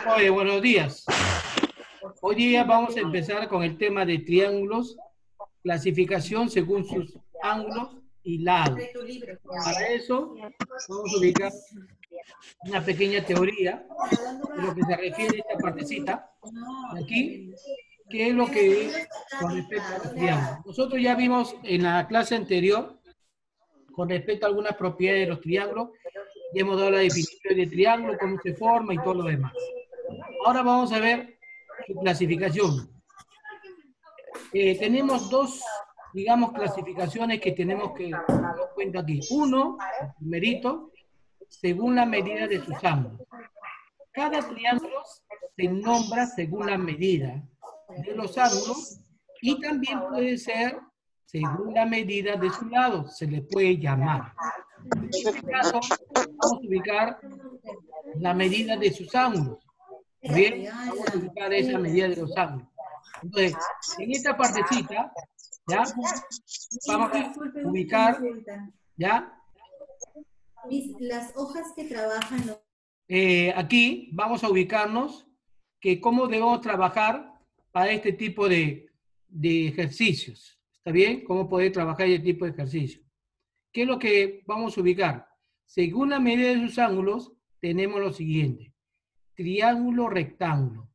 Oye, buenos días. Hoy día vamos a empezar con el tema de triángulos, clasificación según sus ángulos y lados. Para eso vamos a ubicar una pequeña teoría de lo que se refiere a esta partecita de aquí, que es lo que es con respecto a los triángulos. Nosotros ya vimos en la clase anterior, con respecto a algunas propiedades de los triángulos, ya hemos dado la definición de triángulo, cómo se forma y todo lo demás. Ahora vamos a ver su clasificación. Tenemos dos, digamos, clasificaciones que tenemos que tener en cuenta aquí. Uno, el primerito, según la medida de sus ángulos. Cada triángulo se nombra según la medida de los ángulos y también puede ser según la medida de su lado, se le puede llamar. En este caso, vamos a ubicar la medida de sus ángulos. ¿Está bien? Vamos a ubicar esa medida de los ángulos. Entonces, en esta partecita, ¿ya? Vamos a ubicar, ¿ya? Las hojas que trabajan. Aquí vamos a ubicarnos que cómo debemos trabajar para este tipo de ejercicios. ¿Está bien? ¿Cómo poder trabajar este tipo de ejercicio? ¿Qué es lo que vamos a ubicar? Según la medida de sus ángulos, tenemos lo siguiente. Triángulo rectángulo.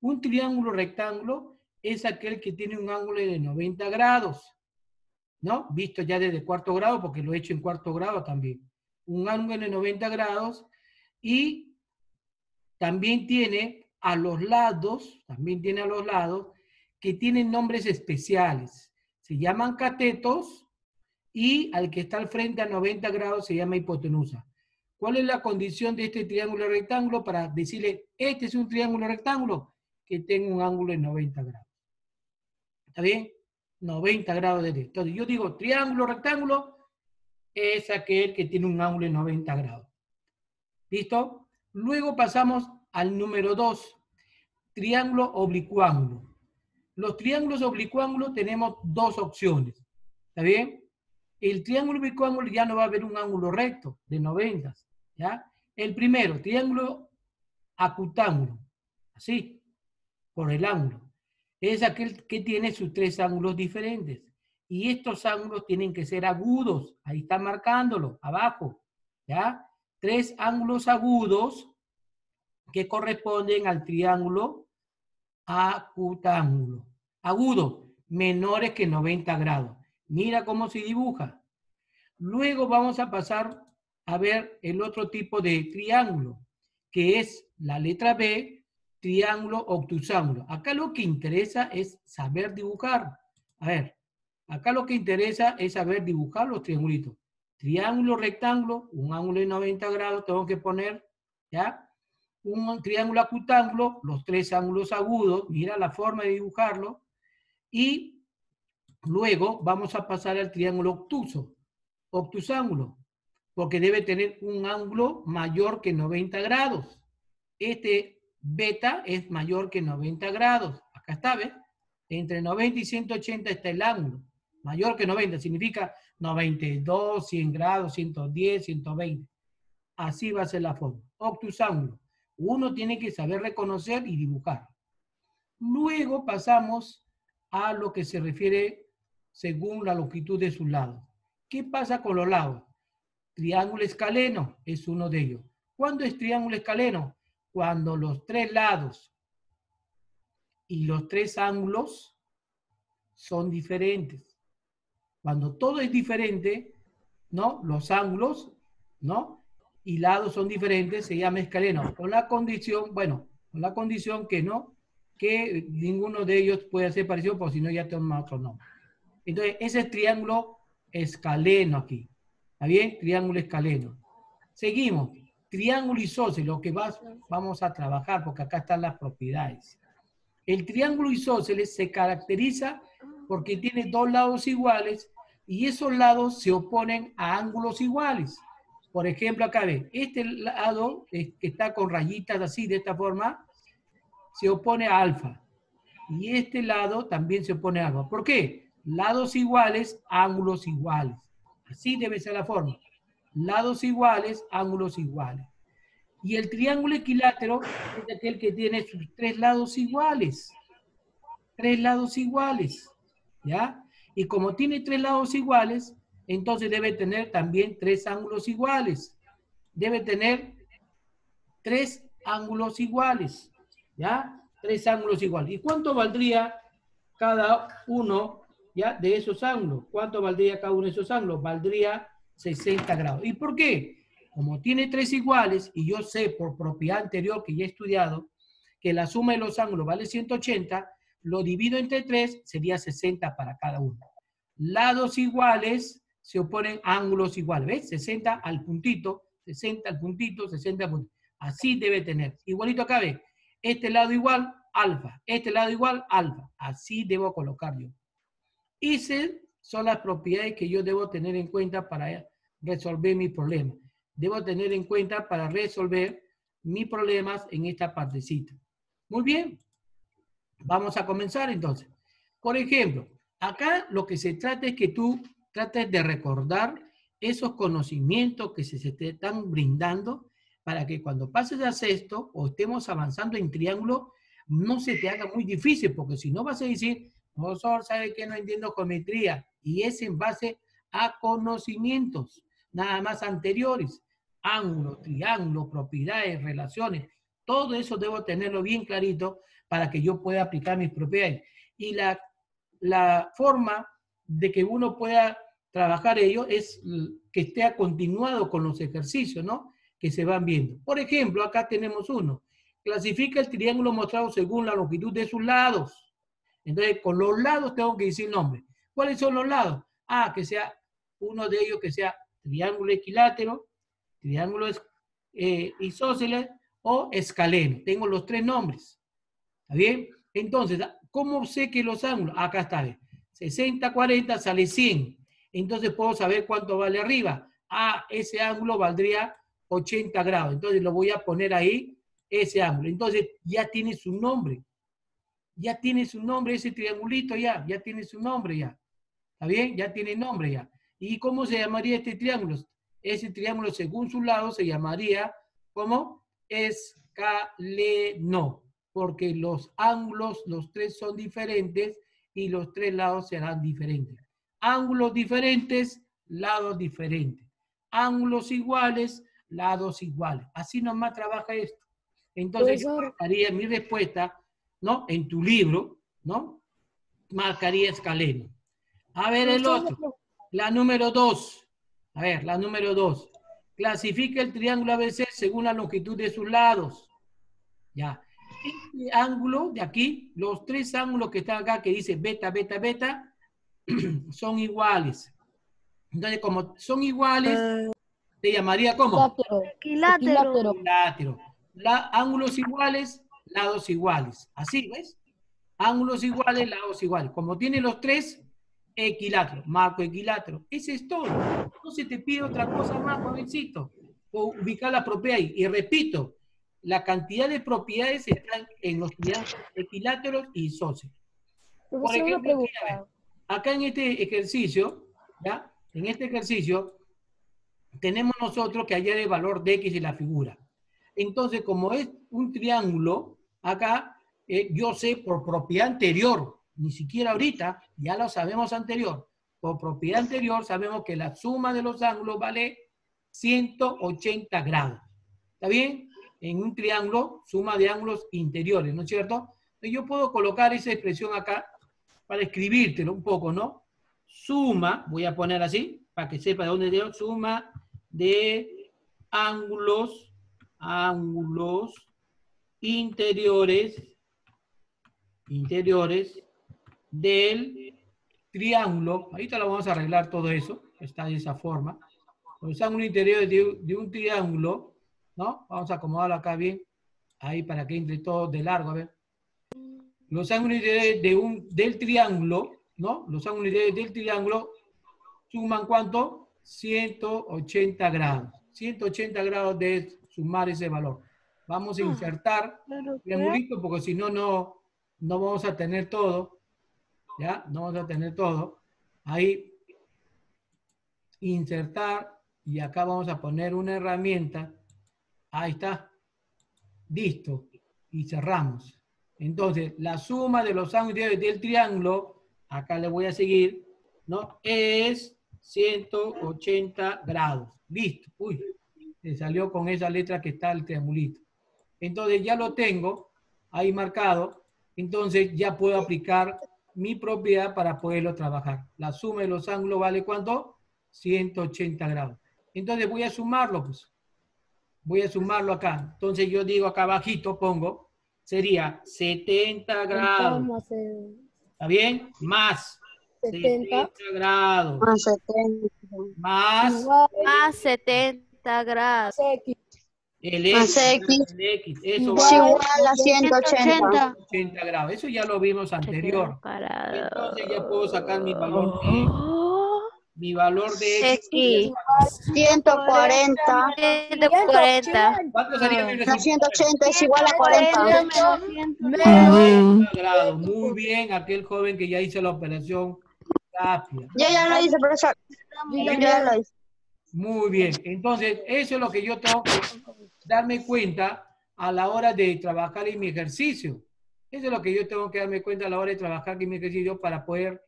Un triángulo rectángulo es aquel que tiene un ángulo de 90 grados, ¿no? Visto ya desde cuarto grado, porque lo he hecho en cuarto grado también. Un ángulo de 90 grados y también tiene a los lados, que tienen nombres especiales. Se llaman catetos y al que está al frente a 90 grados se llama hipotenusa. ¿Cuál es la condición de este triángulo rectángulo para decirle, este es un triángulo rectángulo que tenga un ángulo de 90 grados? ¿Está bien? 90 grados de derecha. Entonces, yo digo triángulo rectángulo es aquel que tiene un ángulo de 90 grados. ¿Listo? Luego pasamos al número 2, triángulo oblicuángulo. Los triángulos oblicuángulos tenemos dos opciones. ¿Está bien? El triángulo oblicuángulo ya no va a haber un ángulo recto de 90, ¿ya? El primero, triángulo acutángulo, así, por el ángulo. Es aquel que tiene sus tres ángulos diferentes. Y estos ángulos tienen que ser agudos. Ahí está marcándolo, abajo, ¿ya? Tres ángulos agudos que corresponden al triángulo acutángulo. Agudo, menores que 90 grados. Mira cómo se dibuja. Luego vamos a pasar a ver el otro tipo de triángulo, que es la letra B, triángulo obtusángulo. Acá lo que interesa es saber dibujar. A ver, acá lo que interesa es saber dibujar los triangulitos. Triángulo rectángulo, un ángulo de 90 grados, tengo que poner, ¿ya? Un triángulo acutángulo, los tres ángulos agudos, mira la forma de dibujarlo. Y luego vamos a pasar al triángulo obtuso, obtusángulo, porque debe tener un ángulo mayor que 90 grados. Este beta es mayor que 90 grados. Acá está, ¿ves? Entre 90 y 180 está el ángulo. Mayor que 90 significa 92, 100 grados, 110, 120. Así va a ser la forma. Obtusángulo. Uno tiene que saber reconocer y dibujar. Luego pasamos a lo que se refiere según la longitud de sus lados. ¿Qué pasa con los lados? Triángulo escaleno es uno de ellos. ¿Cuándo es triángulo escaleno? Cuando los tres lados y los tres ángulos son diferentes. Cuando todo es diferente, ¿no? Los ángulos, ¿no? Y lados son diferentes, se llama escaleno. Con la condición, bueno, con la condición que no, que ninguno de ellos puede ser parecido, porque si no ya toma otro nombre. Entonces, ese es triángulo escaleno aquí. ¿Está bien? Triángulo escaleno. Seguimos. Triángulo isósceles, lo que vamos a trabajar, porque acá están las propiedades. El triángulo isósceles se caracteriza porque tiene dos lados iguales y esos lados se oponen a ángulos iguales. Por ejemplo, acá ve, este lado que está con rayitas así, de esta forma, se opone a alfa. Y este lado también se opone a alfa. ¿Por qué? Lados iguales, ángulos iguales. Así debe ser la forma. Lados iguales, ángulos iguales. Y el triángulo equilátero es aquel que tiene sus tres lados iguales. Tres lados iguales. ¿Ya? Y como tiene tres lados iguales, entonces debe tener también tres ángulos iguales. Debe tener tres ángulos iguales. ¿Ya? Tres ángulos iguales. ¿Y cuánto valdría cada uno, ya, de esos ángulos? ¿Cuánto valdría cada uno de esos ángulos? Valdría 60 grados. ¿Y por qué? Como tiene tres iguales, y yo sé por propiedad anterior que ya he estudiado, que la suma de los ángulos vale 180, lo divido entre 3, sería 60 para cada uno. Lados iguales se oponen a ángulos iguales. ¿Ves? 60 al puntito, 60 al puntito, 60 al puntito. Así debe tener. Igualito acá, ve. Este lado igual, alfa. Este lado igual, alfa. Así debo colocar yo. Esas son las propiedades que yo debo tener en cuenta para resolver mi problema. Debo tener en cuenta para resolver mis problemas en esta partecita. Muy bien. Vamos a comenzar entonces. Por ejemplo, acá lo que se trata es que tú trates de recordar esos conocimientos que se te están brindando para que cuando pases a sexto o estemos avanzando en triángulo, no se te haga muy difícil, porque si no vas a decir, profesor, ¿sabe que no entiendo geometría? Y es en base a conocimientos, nada más anteriores, ángulos, triángulos, propiedades, relaciones, todo eso debo tenerlo bien clarito para que yo pueda aplicar mis propiedades. Y la forma de que uno pueda trabajar ello es que esté continuado con los ejercicios, ¿no? Que se van viendo. Por ejemplo, acá tenemos uno. Clasifica el triángulo mostrado según la longitud de sus lados. Entonces, con los lados tengo que decir nombre. ¿Cuáles son los lados? Ah, que sea uno de ellos que sea triángulo equilátero, triángulo isósceles o escaleno. Tengo los tres nombres. ¿Está bien? Entonces, ¿cómo sé que los ángulos? Acá está, ¿ve? 60, 40 sale 100. Entonces puedo saber cuánto vale arriba. Ah, ese ángulo valdría 80 grados. Entonces lo voy a poner ahí, ese ángulo. Entonces ya tiene su nombre. Ya tiene su nombre ese triangulito ya tiene su nombre ya. ¿Está bien? Ya tiene nombre ya. ¿Y cómo se llamaría este triángulo? Ese triángulo, según su lado, se llamaría como escaleno, porque los ángulos, los tres son diferentes y los tres lados serán diferentes. Ángulos diferentes, lados diferentes. Ángulos iguales, lados iguales. Así nomás trabaja esto. Entonces, yo marcaría mi respuesta, ¿no? En tu libro, ¿no? Marcaría escaleno. A ver el otro. La número 2. A ver, la número 2. Clasifica el triángulo ABC según la longitud de sus lados. Ya. Este ángulo de aquí, los tres ángulos que están acá, que dice beta, beta, beta, son iguales. Entonces, como son iguales, se llamaría ¿cómo? Equilátero. Equilátero. Ángulos iguales, lados iguales. Así, ¿ves? Ángulos iguales, lados iguales. Como tiene los tres, equilátero, marco equilátero. Ese es todo. No se te pide otra cosa más, jovencito. O ubicar la propiedad ahí. Y repito, la cantidad de propiedades están en los triángulos equiláteros y isósceles. Por ejemplo, aquí, a ver, acá en este ejercicio, ¿ya? En este ejercicio, tenemos nosotros que hallar el valor de X en la figura. Entonces, como es un triángulo, acá yo sé por propiedad anterior, ni siquiera ahorita, ya lo sabemos anterior, por propiedad anterior sabemos que la suma de los ángulos vale 180 grados. ¿Está bien? En un triángulo, suma de ángulos interiores, ¿no es cierto? Entonces yo puedo colocar esa expresión acá para escribírtelo un poco, ¿no? Suma, voy a poner así, para que sepa de dónde leo, suma de ángulos interiores del triángulo. Ahorita lo vamos a arreglar todo eso, está de esa forma. Los ángulos interiores de un triángulo, ¿no? Vamos a acomodarlo acá bien, ahí para que entre todo de largo, a ver. Los ángulos interiores del triángulo, ¿no? Los ángulos interiores del triángulo suman ¿cuánto? 180 grados. 180 grados de sumar ese valor. Vamos a insertar triangulito porque si no, no vamos a tener todo. ¿Ya? No vamos a tener todo. Ahí, insertar, y acá vamos a poner una herramienta. Ahí está. Listo. Y cerramos. Entonces, la suma de los ángulos del triángulo, acá le voy a seguir, ¿no? Es 180 grados. Listo. Uy, se salió con esa letra que está el triangulito. Entonces, ya lo tengo ahí marcado. Entonces, ya puedo aplicar mi propiedad para poderlo trabajar. La suma de los ángulos vale ¿cuánto? 180 grados. Entonces, voy a sumarlo, pues. Voy a sumarlo acá. Entonces yo digo acá abajito, pongo, sería 70 grados. ¿Está bien? Más 70 grados. Más 70. Más Más 70 grados. el Más X. X. El X. Eso Es va igual a 180. a 80 grados. Eso ya lo vimos anterior. Entonces ya puedo sacar mi valor de X. 140. 140. ¿Cuánto sería mi No, resultado? 180 es igual a 40. 40 grados. Muy bien, aquel joven que ya hizo la operación rápida. Yo ya lo hice, profesor. Yo ya lo hice. Muy bien. Entonces, eso es lo que yo tengo que darme cuenta a la hora de trabajar en mi ejercicio. Eso es lo que yo tengo que darme cuenta a la hora de trabajar en mi ejercicio para poderlo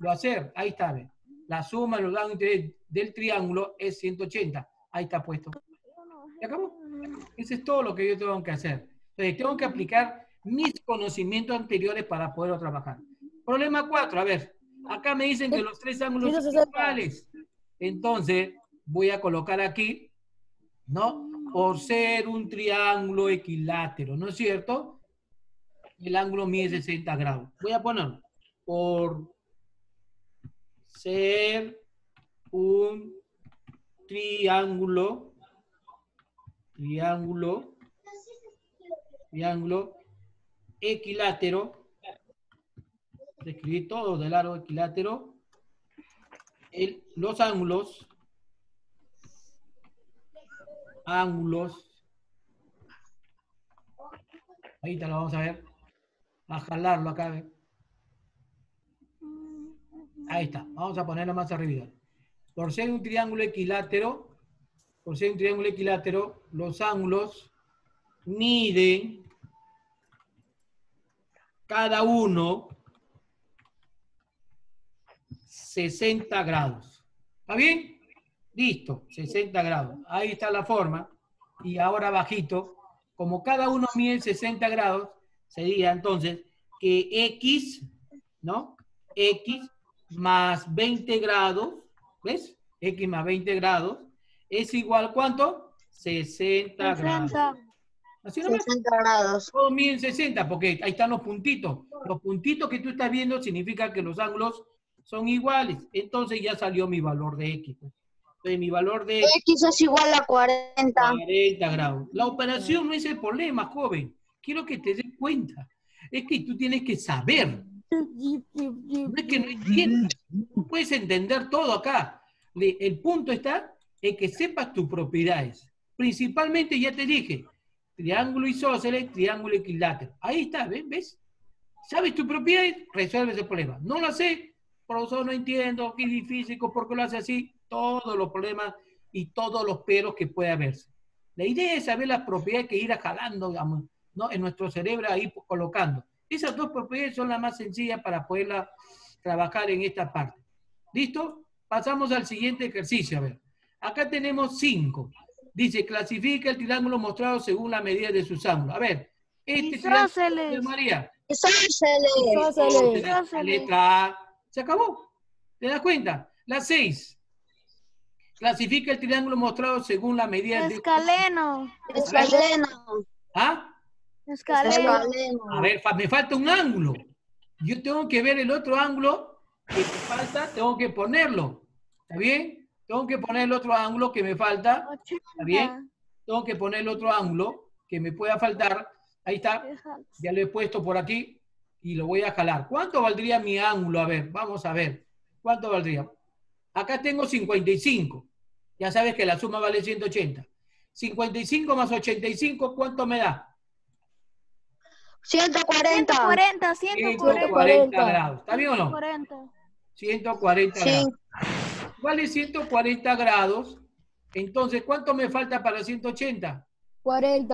hacer. Ahí está, ¿ven? La suma de los ángulos del triángulo es 180. Ahí está puesto. ¿Se acabó? Eso es todo lo que yo tengo que hacer. Entonces, tengo que aplicar mis conocimientos anteriores para poderlo trabajar. Problema 4. A ver, acá me dicen que los tres ángulos son iguales. Entonces, voy a colocar aquí, ¿no? Por ser un triángulo equilátero, ¿no es cierto? El ángulo mide 60 grados. Voy a poner por ser un triángulo equilátero. Escribí todo del aro equilátero. Los ángulos, ahí te lo vamos a ver, a jalarlo acá, ¿ve? Ahí está, vamos a ponerlo más arriba. Por ser un triángulo equilátero, los ángulos miden cada uno 60 grados. ¿Está bien? Listo, 60 grados. Ahí está la forma. Y ahora bajito, como cada uno mide 60 grados, sería entonces que X, ¿no? X más 20 grados, ¿ves? X más 20 grados es igual, ¿cuánto? 60 grados. Así no 60 grados. Todos miden 60, porque ahí están los puntitos. Los puntitos que tú estás viendo significa que los ángulos son iguales. Entonces ya salió mi valor de X. Entonces mi valor de X es igual a 40. 40 grados. La operación no es el problema, joven. Quiero que te des cuenta. Es que tú tienes que saber. No es que no entiendas. Tú puedes entender todo acá. El punto está en que sepas tus propiedades. Principalmente, ya te dije, triángulo isósceles, triángulo equilátero. Ahí está, ¿ves? ¿Sabes tu propiedad? Resuelves el problema. No lo sé, profesor, no entiendo, qué difícil, ¿por qué lo hace así? Todos los problemas y todos los peros que puede haberse. La idea es saber las propiedades que ir jalando, digamos, ¿no? En nuestro cerebro ahí colocando. Esas dos propiedades son las más sencillas para poderla trabajar en esta parte. ¿Listo? Pasamos al siguiente ejercicio. A ver, acá tenemos 5. Dice, clasifica el triángulo mostrado según la medida de sus ángulos. A ver, este triángulo, María. Isósceles. La letra A. Se acabó. ¿Te das cuenta? La 6. Clasifica el triángulo mostrado según la medida de... Escaleno. ¿Ah? Escaleno. A ver, me falta un ángulo. Yo tengo que ver el otro ángulo que me falta, tengo que ponerlo. ¿Está bien? Tengo que poner el otro ángulo que me falta. ¿Está bien? Tengo que poner el otro ángulo que me pueda faltar. Ahí está. Ya lo he puesto por aquí y lo voy a jalar. ¿Cuánto valdría mi ángulo? A ver, vamos a ver. ¿Cuánto valdría? Acá tengo 55. Ya sabes que la suma vale 180. 55 más 85, ¿cuánto me da? 140. 140 grados. ¿Está bien o no? 140. 140 Sí. grados. Vale 140 grados. Entonces, ¿cuánto me falta para 180? 40.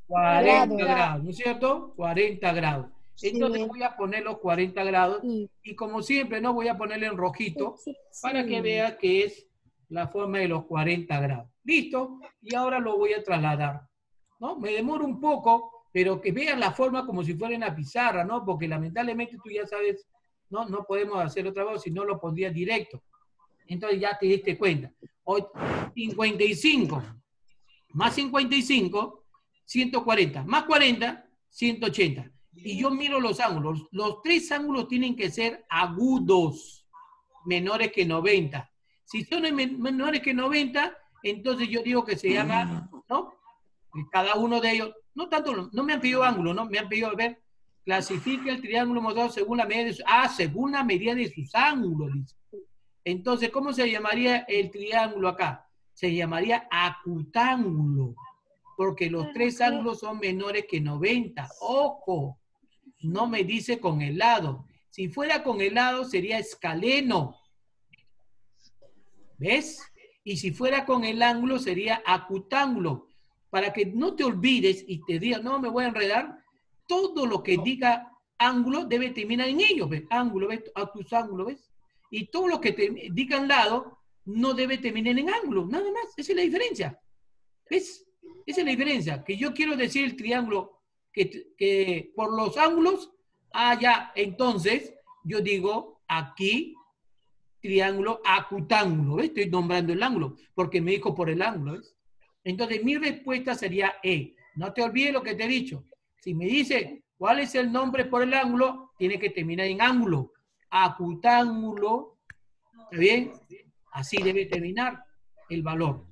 40 grados, ¿no es cierto? 40 grados. Entonces voy a poner los 40 grados y como siempre no voy a ponerle en rojito para que vea que es la forma de los 40 grados. ¿Listo? Y ahora lo voy a trasladar, ¿no? Me demoro un poco, pero que vean la forma como si fuera en la pizarra, ¿no? Porque lamentablemente tú ya sabes, no podemos hacer otra vez si no lo pondría directo. Entonces ya te diste cuenta. Hoy 55 más 55, 140, más 40, 180. Y yo miro los ángulos. Los tres ángulos tienen que ser agudos, menores que 90. Si son menores que 90, entonces yo digo que se llama, ¿no? Cada uno de ellos, no tanto, no me han pedido ángulo, ¿no? Me han pedido, a ver, clasifica el triángulo mostrado según la medida de sus, según la medida de sus ángulos, dice. Entonces, ¿cómo se llamaría el triángulo acá? Se llamaría acutángulo, porque los tres ángulos son menores que 90. ¡Ojo! No me dice con el lado. Si fuera con el lado sería escaleno. ¿Ves? Y si fuera con el ángulo sería acutángulo. Para que no te olvides y te digas, no me voy a enredar, todo lo que diga ángulo debe terminar en ello. ¿Ves? Ángulo, ¿ves? Acutángulo, ¿ves? Y todo lo que te digan lado no debe terminar en ángulo, nada más. Esa es la diferencia. ¿Ves? Esa es la diferencia. Que yo quiero decir el triángulo que por los ángulos, ya, entonces yo digo aquí triángulo acutángulo. ¿Ves? Estoy nombrando el ángulo porque me dijo por el ángulo. ¿Ves? Entonces mi respuesta sería E. No te olvides lo que te he dicho. Si me dice cuál es el nombre por el ángulo, tiene que terminar en ángulo. Acutángulo, ¿está bien? Así debe terminar el valor.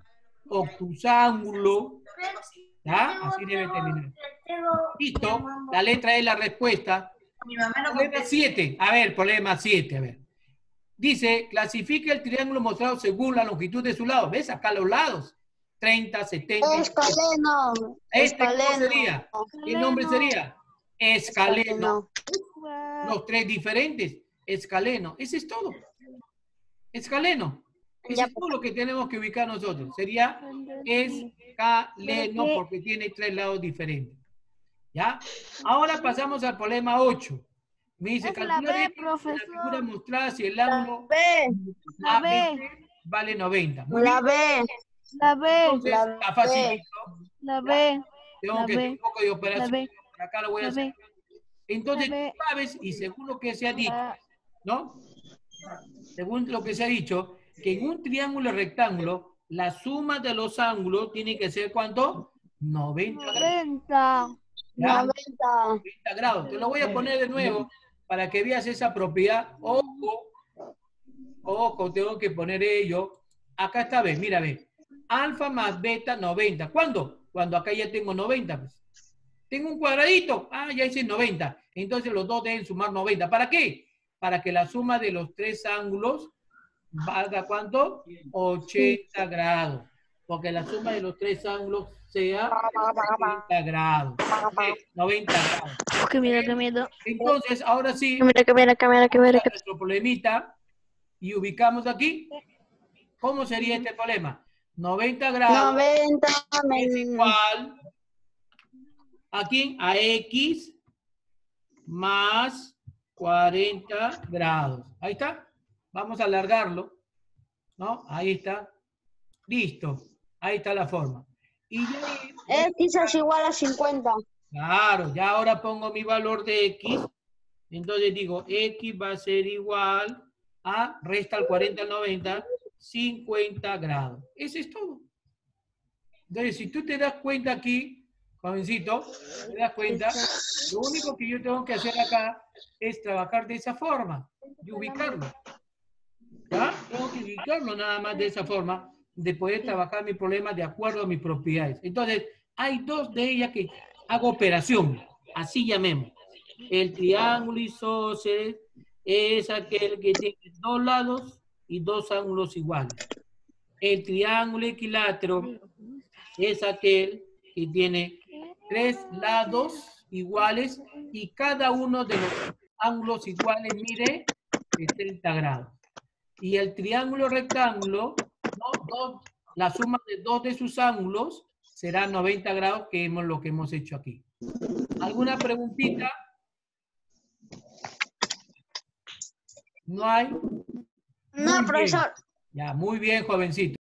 Obtusángulo, ¿ya? Así debe terminar. Listo, la letra es la respuesta. Problema 7, a ver, problema 7, a ver. Dice, clasifica el triángulo mostrado según la longitud de su lado. ¿Ves? Acá los lados. 30, 70. Escaleno. ¿Cómo sería? ¿Qué nombre sería? Escaleno. Los tres diferentes. Escaleno. Ese es todo. Escaleno. Eso es todo lo que tenemos que ubicar nosotros. Sería escaleno porque tiene tres lados diferentes. ¿Ya? Ahora pasamos al problema 8. Me dice, calcular la figura mostrada si el ángulo ABC vale 90. Muy bien. Entonces, está facilito. Tengo que hacer un poco de operación. Por acá lo voy a hacer. Entonces, tú sabes, y según lo que se ha dicho, ¿no? Según lo que se ha dicho, que en un triángulo rectángulo, la suma de los ángulos tiene que ser, ¿cuánto? 90 grados. 90 grados. Te lo voy a poner de nuevo para que veas esa propiedad. Ojo, tengo que poner ello. Acá está, ves, mira, ves. Alfa más beta, 90. ¿Cuándo? Cuando acá ya tengo 90. Pues. Tengo un cuadradito. Ya hice 90. Entonces los dos deben sumar 90. ¿Para qué? Para que la suma de los tres ángulos valga ¿cuánto? 80 grados. Porque la suma de los tres ángulos sea 90 grados. 90 grados. Qué miedo. Entonces, ahora sí. Qué miedo. Nuestro problemita. Y ubicamos aquí. ¿Cómo sería este problema? 90 grados 90 es igual aquí a X más 40 grados. Ahí está. Vamos a alargarlo. ¿No? Ahí está. Listo. Ahí está la forma. Y ya, X es igual a 50. Claro, ya ahora pongo mi valor de X. Entonces digo, X va a ser igual a, resta el 40 al 90, 50 grados. Eso es todo. Entonces, si tú te das cuenta aquí, jovencito, te das cuenta, lo único que yo tengo que hacer acá es trabajar de esa forma y ubicarlo. ¿Ya? Tengo que ubicarlo nada más de esa forma, de poder trabajar mi problema de acuerdo a mis propiedades. Entonces, hay dos de ellas que hago operación, así llamemos. El triángulo isósceles es aquel que tiene dos lados y dos ángulos iguales. El triángulo equilátero es aquel que tiene tres lados iguales y cada uno de los ángulos iguales mide 70 grados. Y el triángulo rectángulo, ¿no? La suma de dos de sus ángulos será 90 grados, que es lo que hemos hecho aquí. ¿Alguna preguntita? ¿No hay? No, Muy bien. profesor. Ya, muy bien, jovencito.